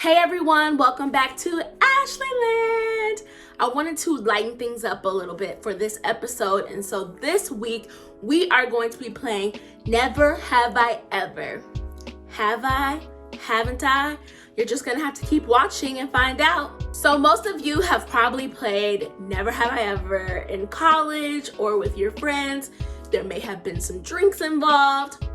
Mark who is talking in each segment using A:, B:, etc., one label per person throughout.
A: Hey everyone, welcome back to Ashlyland. I wanted to lighten things up a little bit for this episode, and so this week we are going to be playing Never Have I Ever. Have I? Haven't I? You're just gonna have to keep watching and find out. So most of you have probably played Never Have I Ever in college or with your friends. There may have been some drinks involved.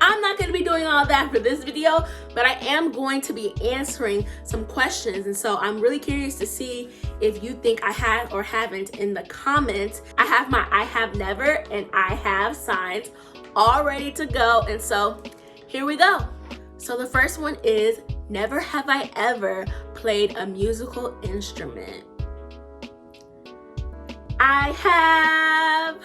A: I'm not going to be doing all that for this video, but I am going to be answering some questions, and so I'm really curious to see if you think I have or haven't in the comments. I have my I have never and I have signs all ready to go, and so here we go. So the first one is, never have I ever played a musical instrument. I have.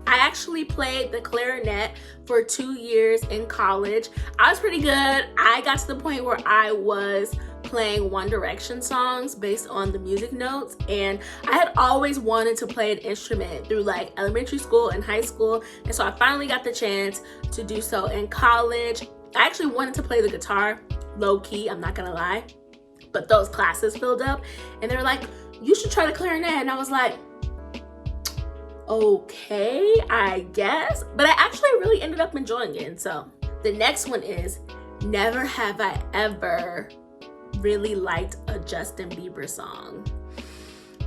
A: I actually played the clarinet for 2 years in college. I was pretty good. I got to the point where I was playing One Direction songs based on the music notes, and I had always wanted to play an instrument through like elementary school and high school, and so I finally got the chance to do so in college. I actually wanted to play the guitar, low-key, I'm not gonna lie, but those classes filled up, and they were like, you should try the clarinet, and I was like, okay, I guess. But I actually really ended up enjoying it. And so the next one is, never have I ever really liked a Justin Bieber song.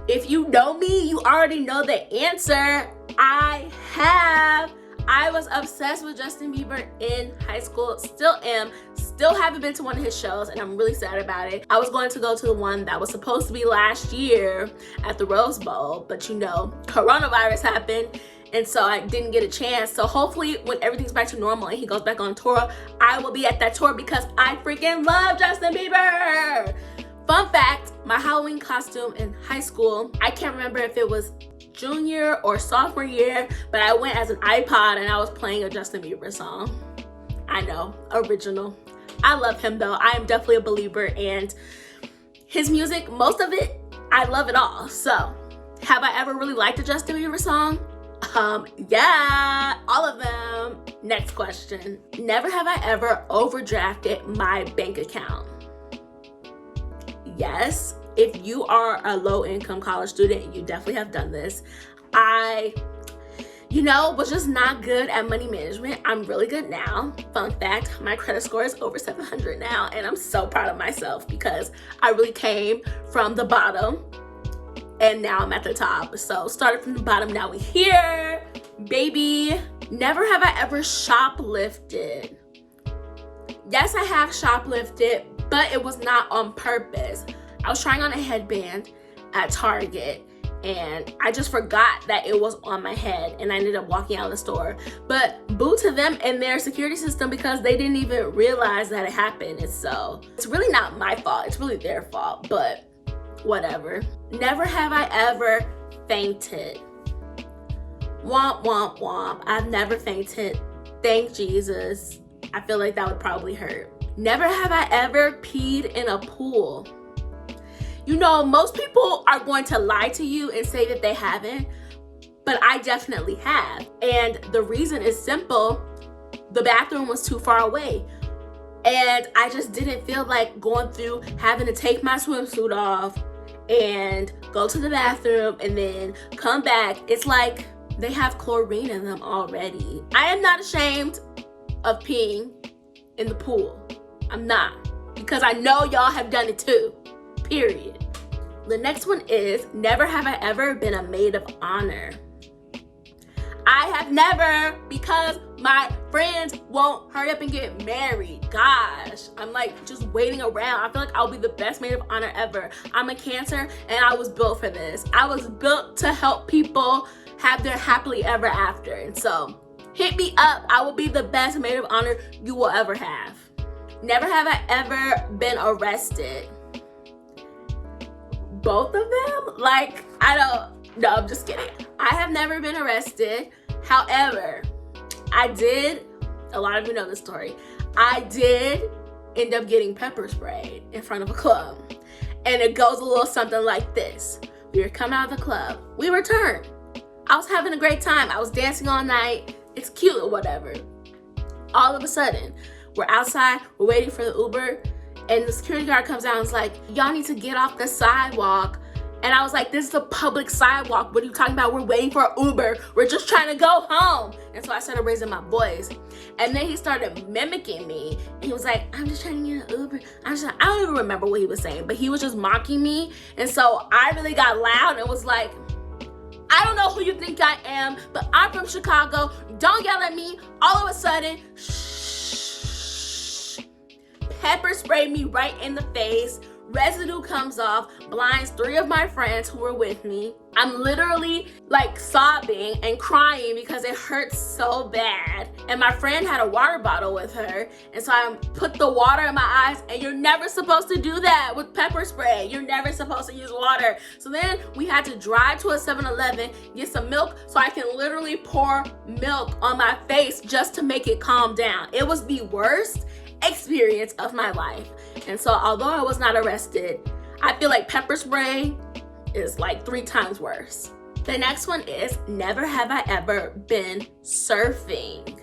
A: If you know me, you already know the answer. I have. I was obsessed with Justin Bieber in high school, still am, still haven't been to one of his shows, and I'm really sad about it. I was going to go to the one that was supposed to be last year at the Rose Bowl, but you know, coronavirus happened, and so I didn't get a chance. So hopefully when everything's back to normal and he goes back on tour, I will be at that tour because I freaking love Justin Bieber. Fun fact, my Halloween costume in high school, I can't remember if it was junior or sophomore year, but I went as an iPod and I was playing a Justin Bieber song. I know, original. I love him though. I am definitely a believer, and his music, most of it, I love it all. So, have I ever really liked a Justin Bieber song? Yeah, all of them. Next question. Never have I ever overdrafted my bank account. Yes. If you are a low-income college student, you definitely have done this. I, was just not good at money management. I'm really good now. Fun fact, my credit score is over 700 now, and I'm so proud of myself because I really came from the bottom, and now I'm at the top. So started from the bottom, now we're here, baby. Never have I ever shoplifted. Yes, I have shoplifted, but it was not on purpose. I was trying on a headband at Target, and I just forgot that it was on my head, and I ended up walking out of the store. But boo to them and their security system because they didn't even realize that it happened. And so it's really not my fault, it's really their fault, but whatever. Never have I ever fainted. Womp, womp, womp. I've never fainted. Thank Jesus. I feel like that would probably hurt. Never have I ever peed in a pool. Most people are going to lie to you and say that they haven't, but I definitely have. And the reason is simple. The bathroom was too far away, and I just didn't feel like going through having to take my swimsuit off and go to the bathroom and then come back. It's like they have chlorine in them already. I am not ashamed of peeing in the pool. I'm not, because I know y'all have done it too, period. The next one is, never have I ever been a maid of honor. I have never, because my friends won't hurry up and get married. Gosh, I'm like just waiting around. I feel like I'll be the best maid of honor ever. I'm a Cancer, and I was built for this. I was built to help people have their happily ever after. And so hit me up. I will be the best maid of honor you will ever have. Never have I ever been arrested. Both of them? Like, no, I'm just kidding. I have never been arrested. However, a lot of you know the story. I did end up getting pepper sprayed in front of a club. And it goes a little something like this. We were coming out of the club. We returned. I was having a great time. I was dancing all night. It's cute or whatever. All of a sudden, we're outside, we're waiting for the Uber, And the security guard comes out and is like, y'all need to get off the sidewalk. And I was like, this is a public sidewalk. What are you talking about? We're waiting for an Uber. We're just trying to go home. And so I started raising my voice. And then he started mimicking me. He was like, I'm just trying to get an Uber. I don't even remember what he was saying, but he was just mocking me. And so I really got loud and was like, I don't know who you think I am, but I'm from Chicago. Don't yell at me. All of a sudden, shh, pepper sprayed me right in the face. Residue comes off, blinds 3 of my friends who were with me. I'm literally like sobbing and crying because it hurts so bad. And my friend had a water bottle with her. And so I put the water in my eyes, and you're never supposed to do that with pepper spray. You're never supposed to use water. So then we had to drive to a 7-Eleven, get some milk so I can literally pour milk on my face just to make it calm down. It was the worst experience of my life. And so although I was not arrested, I feel like pepper spray is like 3 times worse. The next one is, never have I ever been surfing.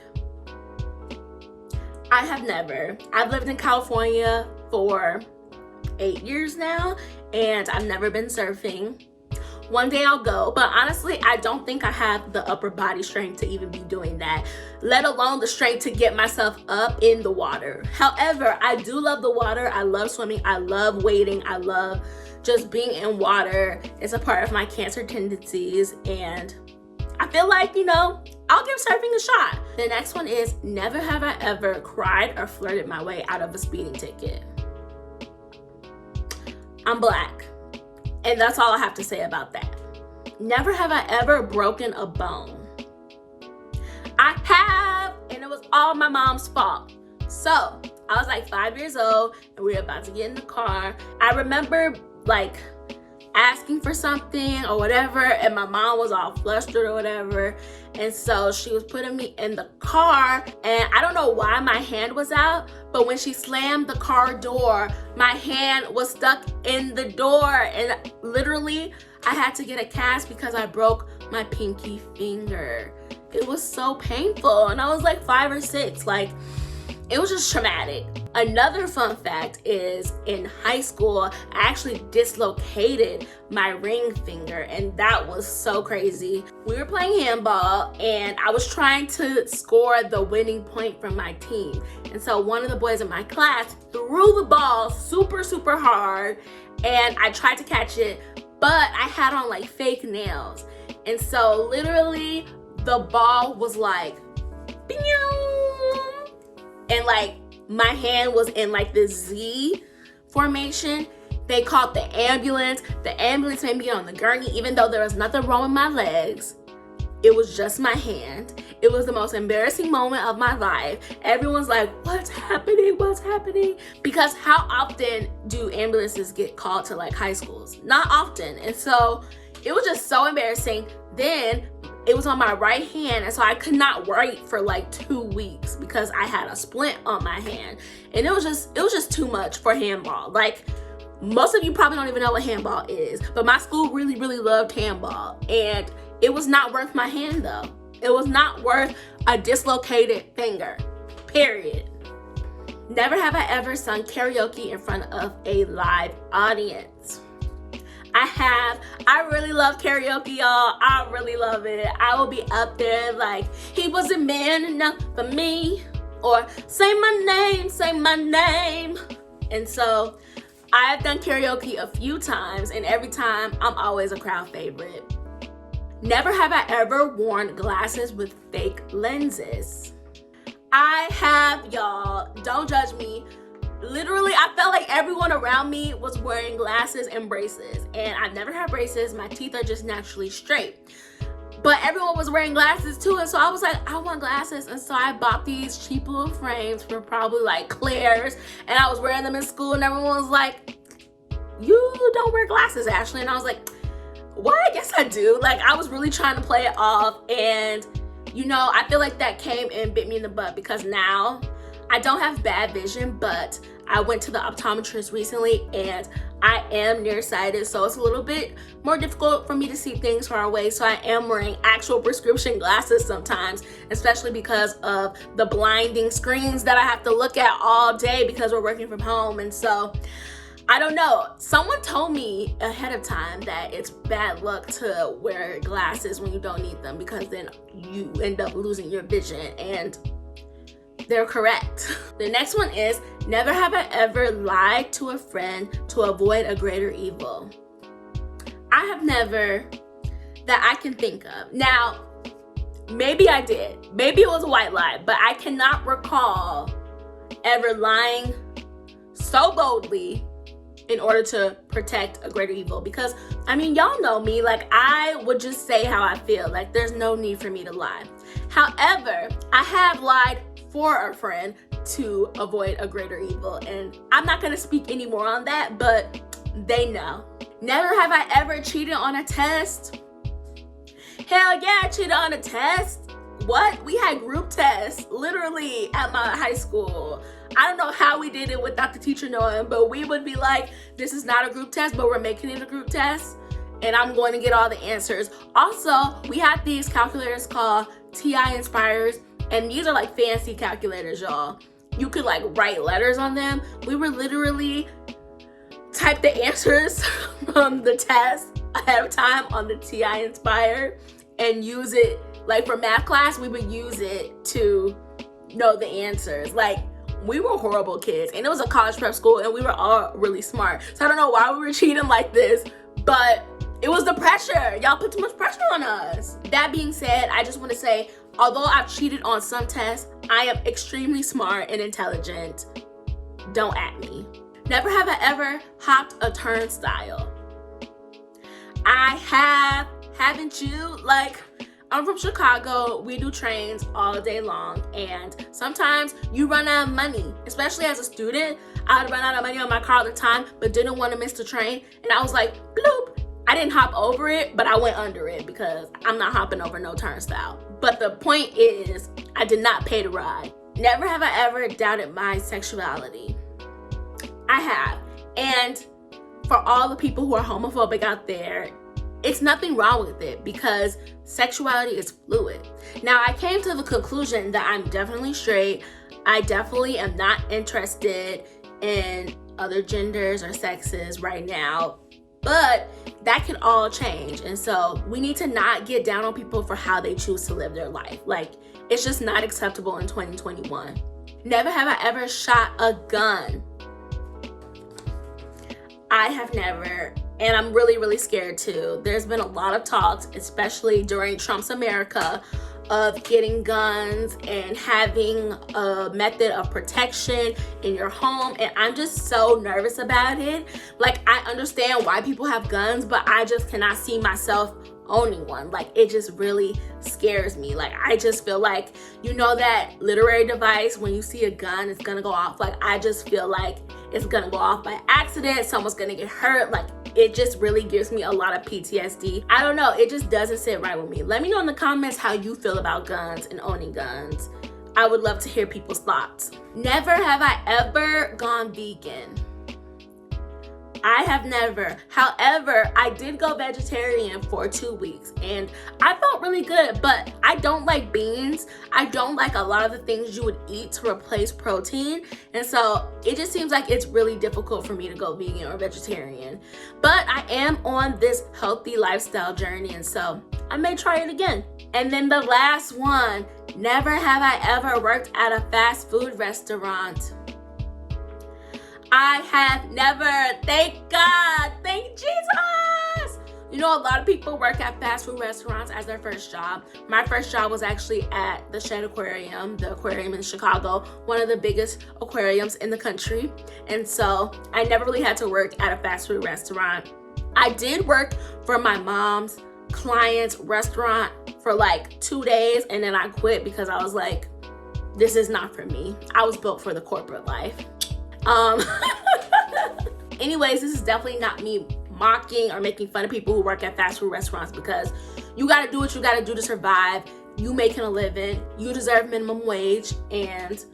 A: I have never. I've lived in California for 8 years now, and I've never been surfing. One day I'll go, but honestly, I don't think I have the upper body strength to even be doing that, let alone the strength to get myself up in the water. However, I do love the water. I love swimming. I love wading. I love just being in water. It's a part of my cancer tendencies, and I feel like, I'll give surfing a shot. The next one is, never have I ever cried or flirted my way out of a speeding ticket. I'm Black. And that's all I have to say about that. Never have I ever broken a bone. I have, and it was all my mom's fault. So I was like 5 years old, and we were about to get in the car. I remember like asking for something or whatever, and my mom was all flustered or whatever. And so she was putting me in the car, and I don't know why my hand was out, but when she slammed the car door, my hand was stuck in the door, and literally I had to get a cast because I broke my pinky finger. It was so painful, and I was like 5 or 6. Like, it was just traumatic. Another fun fact is, in high school, I actually dislocated my ring finger, and that was so crazy. We were playing handball, and I was trying to score the winning point from my team. And so one of the boys in my class threw the ball super, super hard, and I tried to catch it, but I had on like fake nails. And so literally the ball was like, and like my hand was in like this Z formation. They called the ambulance. The ambulance made me get on the gurney, even though there was nothing wrong with my legs. It was just my hand. It was the most embarrassing moment of my life. Everyone's like, what's happening? What's happening? Because how often do ambulances get called to like high schools? Not often. And so it was just so embarrassing. Then it was on my right hand, and so I could not write for like 2 weeks because I had a splint on my hand. And it was just too much for handball. Like, most of you probably don't even know what handball is, but my school really, really loved handball, and it was not worth my hand though. It was not worth a dislocated finger, period. Never have I ever sung karaoke in front of a live audience. I really love karaoke, y'all. I really love it. I will be up there like, he wasn't man enough for me, or say my name. And so I've done karaoke a few times, and every time I'm always a crowd favorite. Never have I ever worn glasses with fake lenses. I have, y'all. Don't judge me. Literally, I felt like everyone around me was wearing glasses and braces, and I've never had braces. My teeth are just naturally straight, but everyone was wearing glasses too, and so I was like, I want glasses. And so I bought these cheap little frames for probably like Claire's, and I was wearing them in school, and everyone was like, you don't wear glasses, Ashley. And I was like, well, I guess I do. Like, I was really trying to play it off, and I feel like that came and bit me in the butt, because now I don't have bad vision, but I went to the optometrist recently and I am nearsighted, so it's a little bit more difficult for me to see things far away. So I am wearing actual prescription glasses sometimes, especially because of the blinding screens that I have to look at all day because we're working from home. And so I don't know. Someone told me ahead of time that it's bad luck to wear glasses when you don't need them because then you end up losing your vision, and they're correct. The next one is, never have I ever lied to a friend to avoid a greater evil. I have never, that I can think of. Now, maybe I did. Maybe it was a white lie, but I cannot recall ever lying so boldly in order to protect a greater evil. Because, I mean, y'all know me, like, I would just say how I feel. Like, there's no need for me to lie. However, I have lied for a friend to avoid a greater evil, and I'm not gonna speak any more on that, but they know. Never have I ever cheated on a test. Hell yeah, I cheated on a test. What? We had group tests literally at my high school. I don't know how we did it without the teacher knowing, but we would be like, this is not a group test, but we're making it a group test, and I'm going to get all the answers. Also, we had these calculators called TI Inspires, and these are like fancy calculators, y'all. You could like write letters on them. We were literally type the answers from the test ahead of time on the TI Inspire and use it, like for math class, we would use it to know the answers. Like, we were horrible kids, and it was a college prep school, and we were all really smart. So I don't know why we were cheating like this, but it was the pressure. Y'all put too much pressure on us. That being said, I just want to say, although I've cheated on some tests, I am extremely smart and intelligent. Don't at me. Never have I ever hopped a turnstile. I have, haven't you? Like, I'm from Chicago. We do trains all day long, and sometimes you run out of money, especially as a student. I would run out of money on my car all the time, but didn't want to miss the train, and I was like, bloop. I didn't hop over it, but I went under it because I'm not hopping over no turnstile. But the point is, I did not pay to ride. Never have I ever doubted my sexuality. I have. And for all the people who are homophobic out there, it's nothing wrong with it because sexuality is fluid. Now, I came to the conclusion that I'm definitely straight. I definitely am not interested in other genders or sexes right now, but that can all change. And so we need to not get down on people for how they choose to live their life. Like, it's just not acceptable in 2021. Never have I ever shot a gun. I have never, and I'm really, really scared too. There's been a lot of talks, especially during Trump's America, of getting guns and having a method of protection in your home, and I'm just so nervous about it. Like, I understand why people have guns, but I just cannot see myself owning one. Like, it just really scares me. Like, I just feel like, you know, that literary device when you see a gun, it's gonna go off. Like, I just feel like it's gonna go off by accident, someone's gonna get hurt. Like, it just really gives me a lot of PTSD. I don't know, it just doesn't sit right with me. Let me know in the comments how you feel about guns and owning guns. I would love to hear people's thoughts. Never have I ever gone vegan. I have never. However, I did go vegetarian for 2 weeks and I felt really good, but I don't like beans. I don't like a lot of the things you would eat to replace protein. And so it just seems like it's really difficult for me to go vegan or vegetarian. But I am on this healthy lifestyle journey, and so I may try it again. And then the last one, never have I ever worked at a fast food restaurant. I have never. Thank God. Thank Jesus. You know, a lot of people work at fast food restaurants as their first job. My first job was actually at the Shed Aquarium, the aquarium in Chicago, one of the biggest aquariums in the country. And so I never really had to work at a fast food restaurant. I did work for my mom's client's restaurant for like 2 days, and then I quit because I was like, this is not for me. I was built for the corporate life. Anyways, this is definitely not me mocking or making fun of people who work at fast food restaurants, because you gotta do what you gotta do to survive. You making a living, you deserve minimum wage, and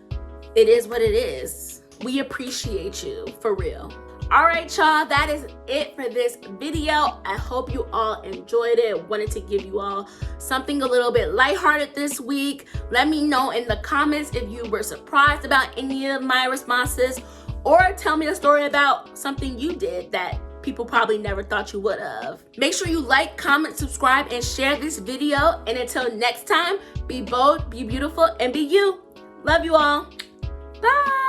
A: It is what it is. We appreciate you, for real. All right, y'all, that is it for this video. I hope you all enjoyed it. Wanted to give you all something a little bit lighthearted this week. Let me know in the comments if you were surprised about any of my responses, or tell me a story about something you did that people probably never thought you would have. Make sure you like, comment, subscribe, and share this video. And until next time, be bold, be beautiful, and be you. Love you all. Bye.